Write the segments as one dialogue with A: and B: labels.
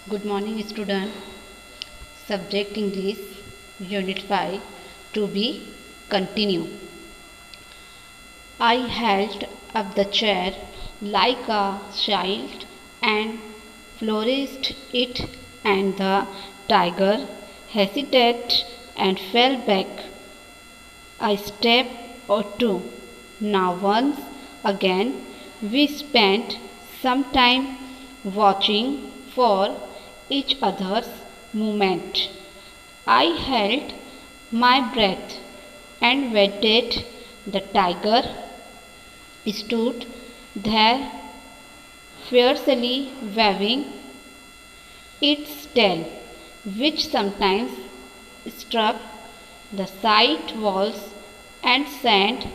A: Good morning, student. Subject English, Unit 5, to be continue. I held up the chair like a child and flourished it, and the tiger hesitated and fell back a step or two. Now, once again, we spent some time watching for each other's movement. I held my breath and waited. The tiger stood there fiercely waving its tail, which sometimes struck the side walls and sent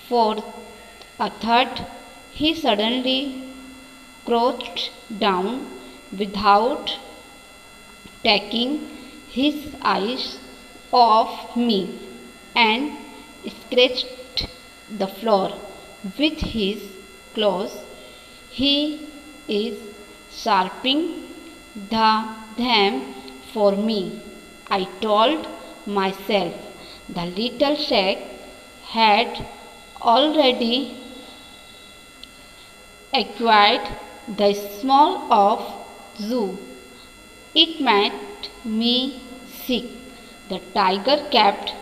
A: forth a thud. He suddenly crouched down without taking his eyes off me and scratched the floor with his claws. He is sharpening them for me, I told myself. The little shack had already acquired the smell of zoo. It made me sick. The tiger kept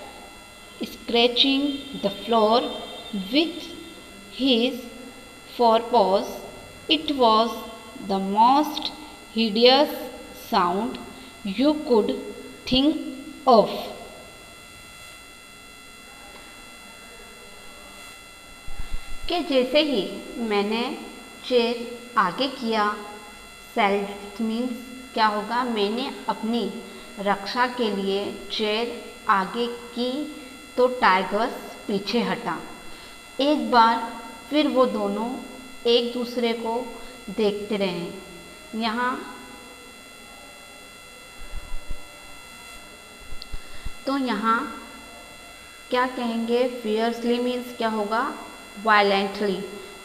A: scratching the floor with his forepaws. It was the most hideous sound you could think of. कि जैसे ही मैंने chair आगे किया, self means क्या होगा, मैंने अपनी रक्षा के लिए चेयर आगे की तो टाइगर्स पीछे हटा। एक बार फिर वो दोनों एक दूसरे को देखते रहे। यहाँ क्या कहेंगे, फियर्सली मीन्स क्या होगा, वायलेंटली।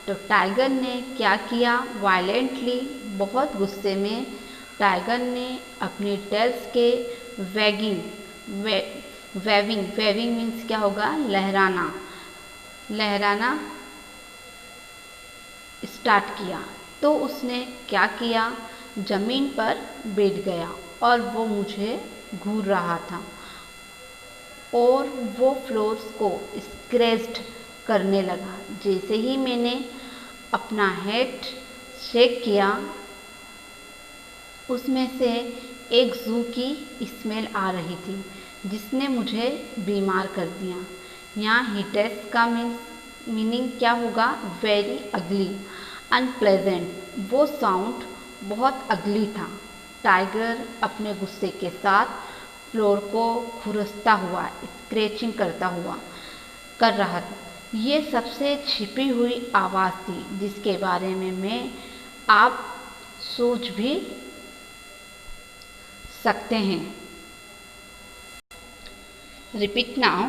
A: तो टाइगर ने क्या किया, वायलेंटली, बहुत गुस्से में टाइगर ने अपनी टेल्स के वेविंग मीन्स क्या होगा, लहराना स्टार्ट किया। तो उसने क्या किया, ज़मीन पर बैठ गया और वो मुझे घूर रहा था और वो फ्लोर्स को स्क्रैच्ड करने लगा। जैसे ही मैंने अपना हेड शेक किया, उसमें से एक जू की स्मेल आ रही थी जिसने मुझे बीमार कर दिया। यहाँ हिटेस का मीनिंग क्या होगा, वेरी अगली, अनप्लेजेंट। वो साउंड बहुत अगली था। टाइगर अपने गुस्से के साथ फ्लोर को खुरसता हुआ, स्क्रैचिंग कर रहा था। ये सबसे छिपी हुई आवाज़ थी जिसके बारे में आप सोच भी सकते हैं। Repeat now.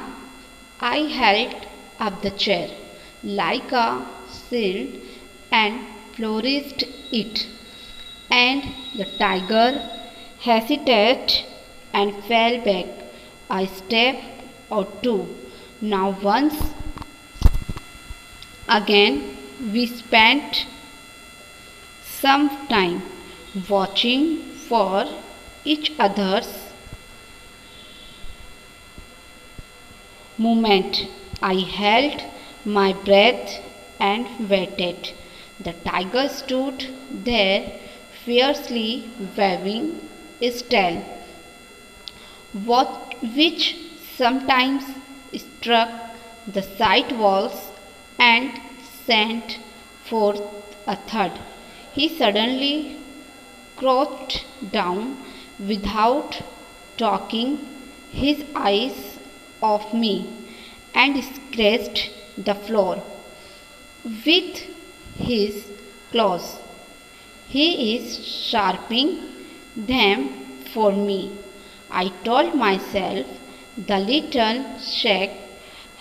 A: I held up the chair like a shield and flourished it, and the tiger hesitated and fell back a step or two. Now once again we spent some time watching for each other's movement. I held my breath and waited. The tiger stood there fiercely waving his tail, which sometimes struck the side walls and sent forth a thud. He suddenly crouched down without taking his eyes off me and scratched the floor with his claws. He is sharpening them for me, I told myself. The little shack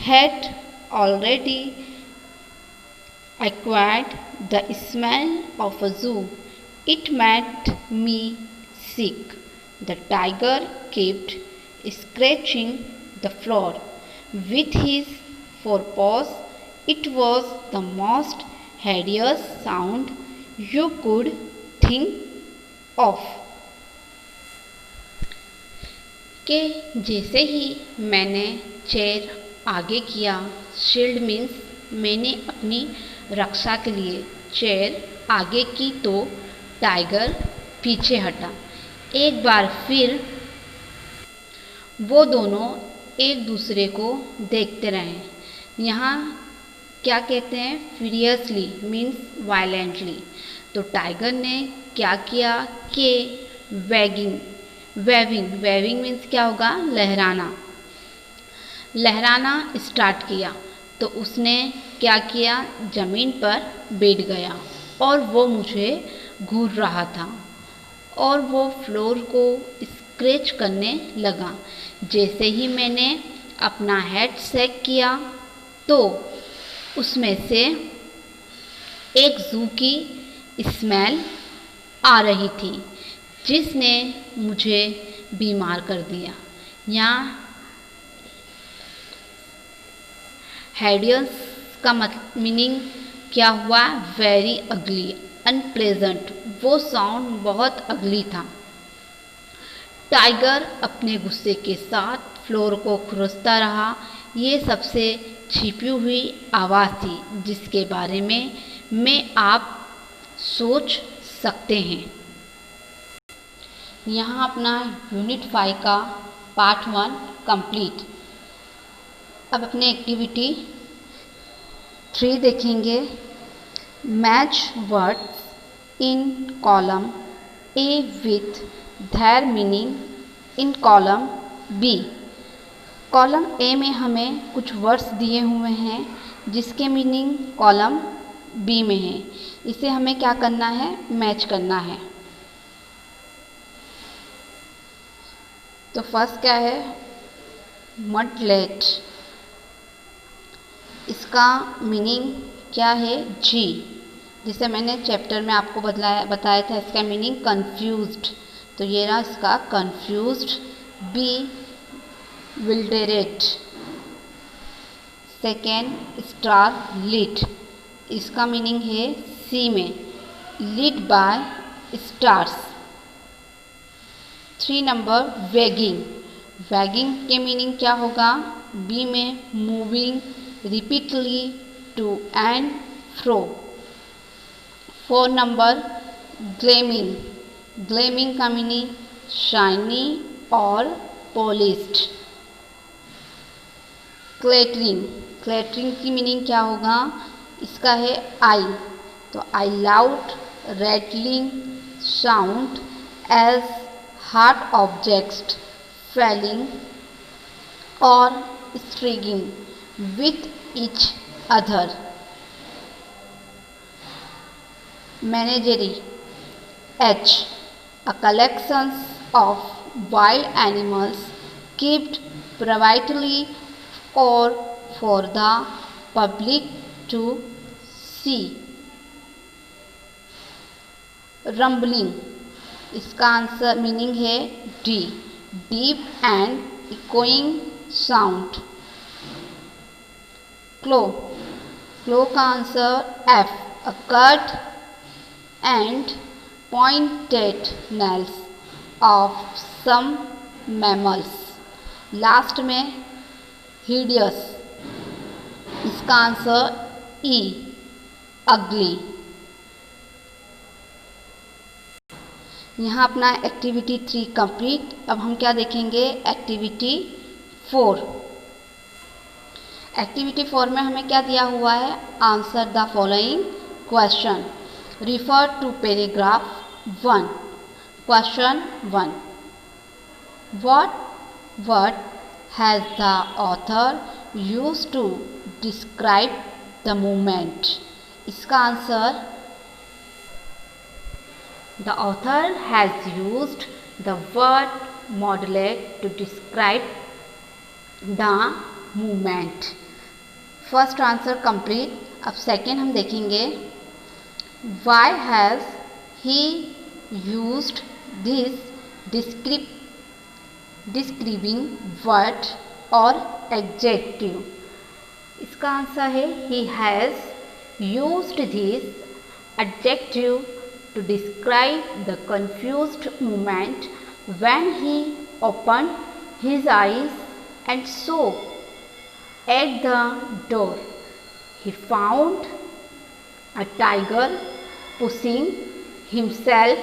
A: had already acquired the smell of a zoo. It made me sick. The tiger kept scratching the floor with his forepaws. It was the most hideous sound you could think of. कि जैसे ही मैंने chair आगे किया, shield means मैंने अपनी रक्षा के लिए chair आगे की तो टाइगर पीछे हटा। एक बार फिर वो दोनों एक दूसरे को देखते रहे। यहाँ क्या कहते हैं, फ्यूरियसली मीन्स वायलेंटली। तो टाइगर ने क्या किया कि वेविंग मीन्स क्या होगा, लहराना स्टार्ट किया। तो उसने क्या किया, ज़मीन पर बैठ गया और वो मुझे घूर रहा था और वो फ्लोर को स्क्रैच करने लगा। जैसे ही मैंने अपना हेड सेक किया तो उसमें से एक जू की स्मेल आ रही थी जिसने मुझे बीमार कर दिया। यहाँ हेडियस का मीनिंग क्या हुआ, वेरी अगली, अनप्लेजेंट। वो साउंड बहुत अगली था। टाइगर अपने गुस्से के साथ फ्लोर को खुरसता रहा। ये सबसे छिपी हुई आवाज़ थी जिसके बारे में आप सोच सकते हैं। यहाँ अपना यूनिट 5 का पार्ट 1 कंप्लीट। अब अपने एक्टिविटी 3 देखेंगे। Match words in column A with their meaning in column B. Column A में हमें कुछ वर्ड्स दिए हुए हैं जिसके मीनिंग कॉलम बी में है। इसे हमें क्या करना है, मैच करना है। तो फर्स्ट क्या है, मडलेट। इसका मीनिंग क्या है, जी। जिसे मैंने चैप्टर में आपको बताया था, इसका मीनिंग कंफ्यूज्ड। तो ये रहा इसका confused. B, bewildered. Second, star lit. इसका मीनिंग है सी में, lit by stars. 3 number, wagging. Wagging के मीनिंग क्या होगा, बी में, moving repeatedly to and fro. 4 number, gleaming. Gleaming का मीनिंग शाइनी और पॉलिश्ड। क्लैटरिंग। क्लैटरिंग की मीनिंग क्या होगा, इसका है आई। तो a loud rattling sound as hard objects falling और stringing with each other. Menagerie. H, a collection of wild animals kept privately or for the public to see. Rumbling. इसका answer meaning है D, deep and echoing sound. Claw. Claw का answer F, a cut and pointed nails of some mammals. Last में hideous. इसका answer E, ugly. यहाँ अपना activity 3 complete. अब हम क्या देखेंगे, एक्टिविटी 4। एक्टिविटी 4 में हमें क्या दिया हुआ है, answer the following question. Refer to paragraph 1। Question 1, what word has the author used to describe the movement. इसका answer, the author has used the word modulate to describe the movement. First answer complete. अब second हम देखेंगे, why has he used this describing word और adjective. इसका answer है he has used this adjective to describe the confused moment when he opened his eyes and saw at the door he found a tiger pushing himself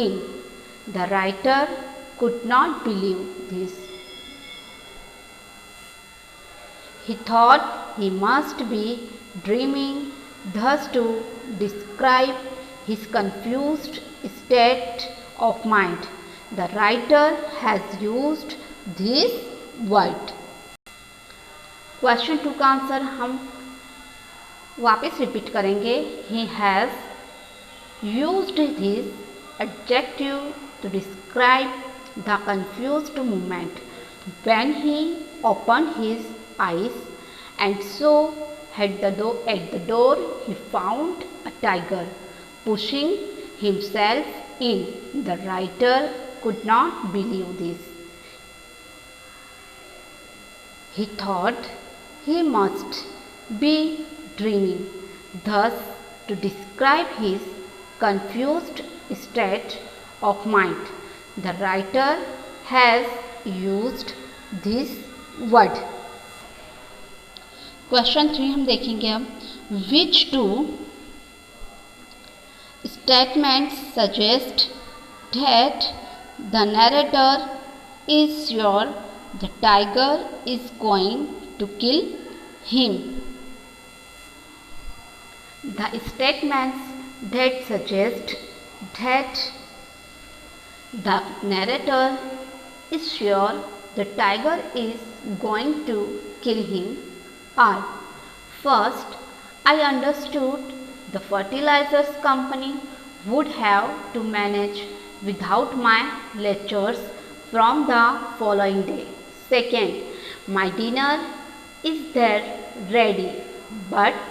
A: in. The writer could not believe this. He thought he must be dreaming, thus to describe his confused state of mind. The writer has used this word. Question 2 का answer हम वापस repeat करेंगे। He has used this adjective to describe the confused moment when he opened his eyes and saw at the door he found a tiger pushing himself in. The writer could not believe this. He thought he must be dreaming, thus to describe his confused state of mind. The writer has used this word. Question 3 हम देखेंगे अब। Which two statements suggest that the narrator is sure the tiger is going to kill him? The statements that suggest that the narrator is sure the tiger is going to kill him are: first, I understood the fertilizers company would have to manage without my lectures from the following day. Second, my dinner is there ready, but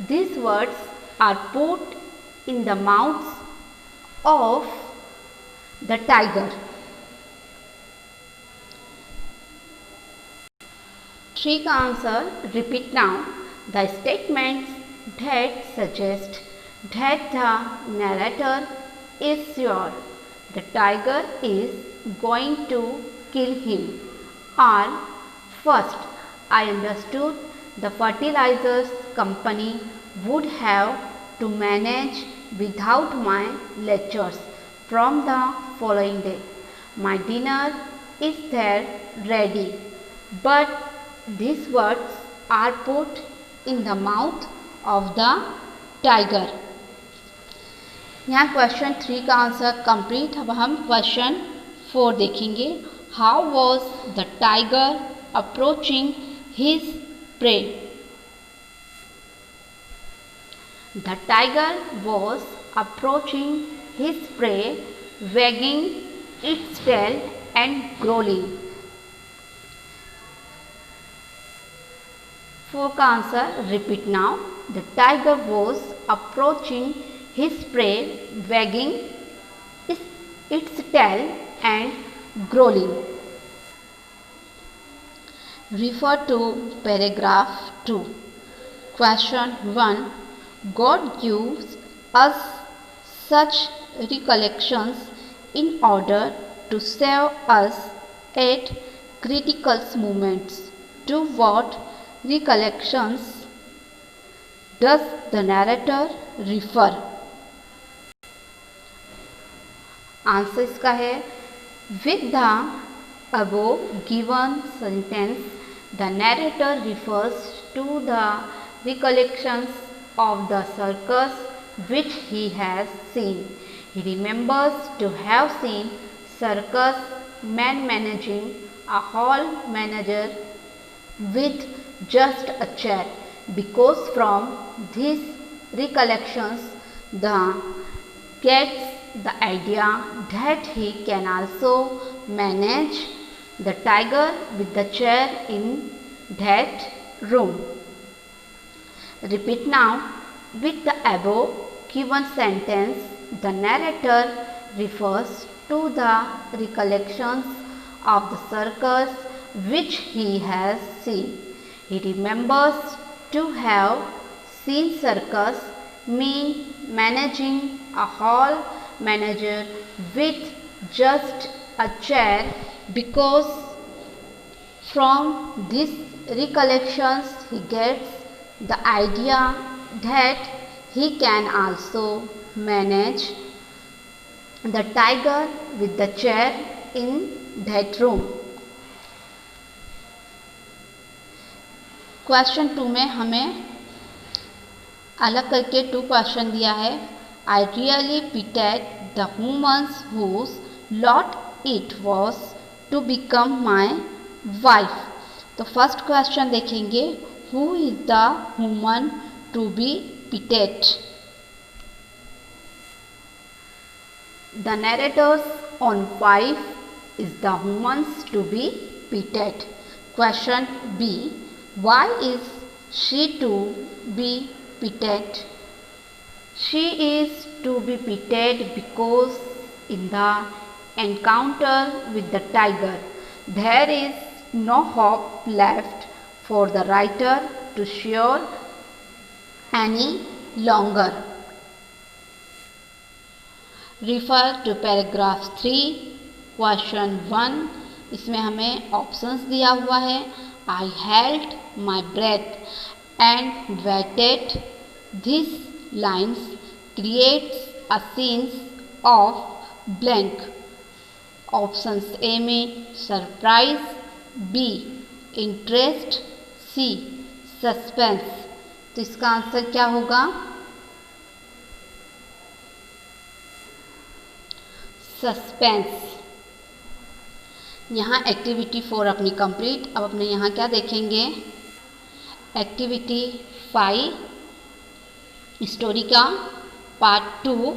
A: these words are put in the mouths of the tiger. 3 का answer repeat now. The statements that suggest that the narrator is sure the tiger is going to kill him are: first, I understood the fertilizers company would have to manage without my lectures from the following day. My dinner is there ready, but these words are put in the mouth of the tiger. यहाँ question 3 का answer complete. अब हम question 4 देखेंगे। How was the tiger approaching his prey? The tiger was approaching his prey, wagging its tail and growling. 4 का answer repeat now. The tiger was approaching his prey, wagging its tail and growling. Refer to paragraph 2. Question 1. God gives us such recollections in order to save us at critical moments. To what recollections does the narrator refer? Answer इसका है with the above given sentence, the narrator refers to the recollections of the circus which he has seen. He remembers to have seen circus man managing a hall manager with just a chair, because from these recollections the gets the idea that he can also manage the tiger with the chair in that room. Repeat now. With the above given sentence, the narrator refers to the recollections of the circus which he has seen. He remembers to have seen circus mean managing a hall manager with just a chair, because from these recollections he gets the idea that he can also manage the tiger with the chair in that room. Question 2 में हमें अलग करके 2 question दिया है. I really pitied the woman whose lot it was to become my wife. तो first question देखेंगे, who is the woman to be pitied? The narrators on 5 is the woman to be pitied. Question B. Why is she to be pitied? She is to be pitied because in the encounter with the tiger, there is no hope left for the writer to share any longer. Refer to paragraph 3. Question 1. इसमें हमें options दिया हुआ है. I held my breath and waited. These lines creates a scene of blank. Options A में surprise, B interest, C suspense. तो इसका answer क्या होगा? सस्पेंस. यहाँ एक्टिविटी 4 अपनी कंप्लीट. अब अपने यहाँ क्या देखेंगे? एक्टिविटी 5 स्टोरी का part 2.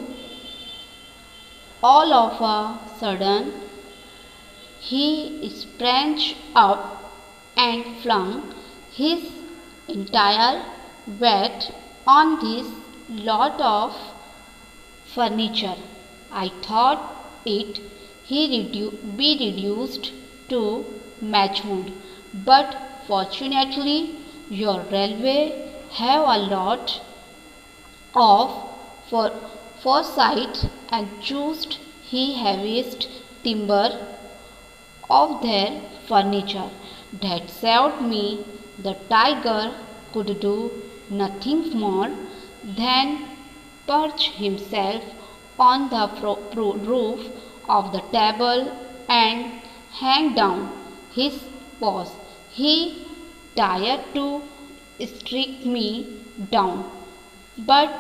A: All of a sudden he sprang up and flung his entire weight on this lot of furniture. I thought it he be reduced to matchwood, but fortunately your railway have a lot of foresight and chose he heaviest timber of their furniture that saved me. The tiger could do nothing more than perch himself on the roof of the table and hang down his paws. He tried to strike me down, but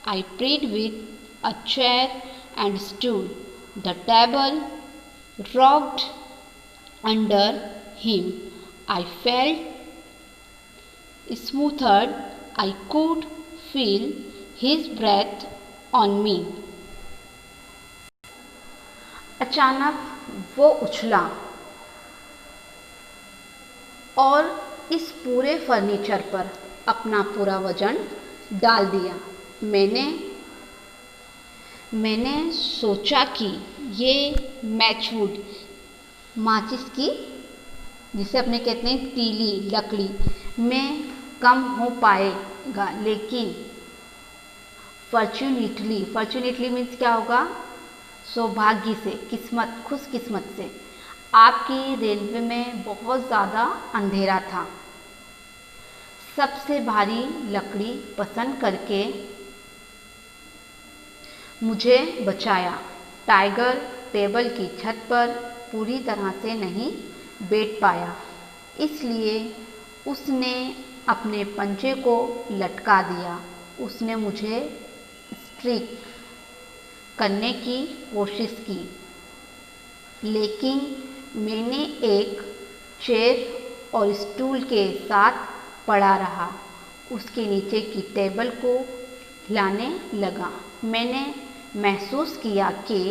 A: I prayed with a chair and stool. The table rocked under him. I felt smoothed. I could feel his breath on me. अचानक वो उछला और इस पूरे furniture पर अपना पूरा वजन डाल दिया. मैंने सोचा कि ये मैचवुड, माचिस की, जिसे अपने कहते हैं तीली लकड़ी, में कम हो पाएगा, लेकिन फॉर्चुनेटली मीन्स क्या होगा? सौभाग्य से, किस्मत, खुशकिस्मत से आपकी रेलवे में बहुत ज़्यादा अंधेरा था. सबसे भारी लकड़ी पसंद करके मुझे बचाया. टाइगर टेबल की छत पर पूरी तरह से नहीं बैठ पाया, इसलिए उसने अपने पंजे को लटका दिया. उसने मुझे स्ट्रिक करने की कोशिश की, लेकिन मैंने एक चेयर और स्टूल के साथ पड़ा रहा. उसके नीचे की टेबल को हिलाने लगा. मैंने महसूस किया कि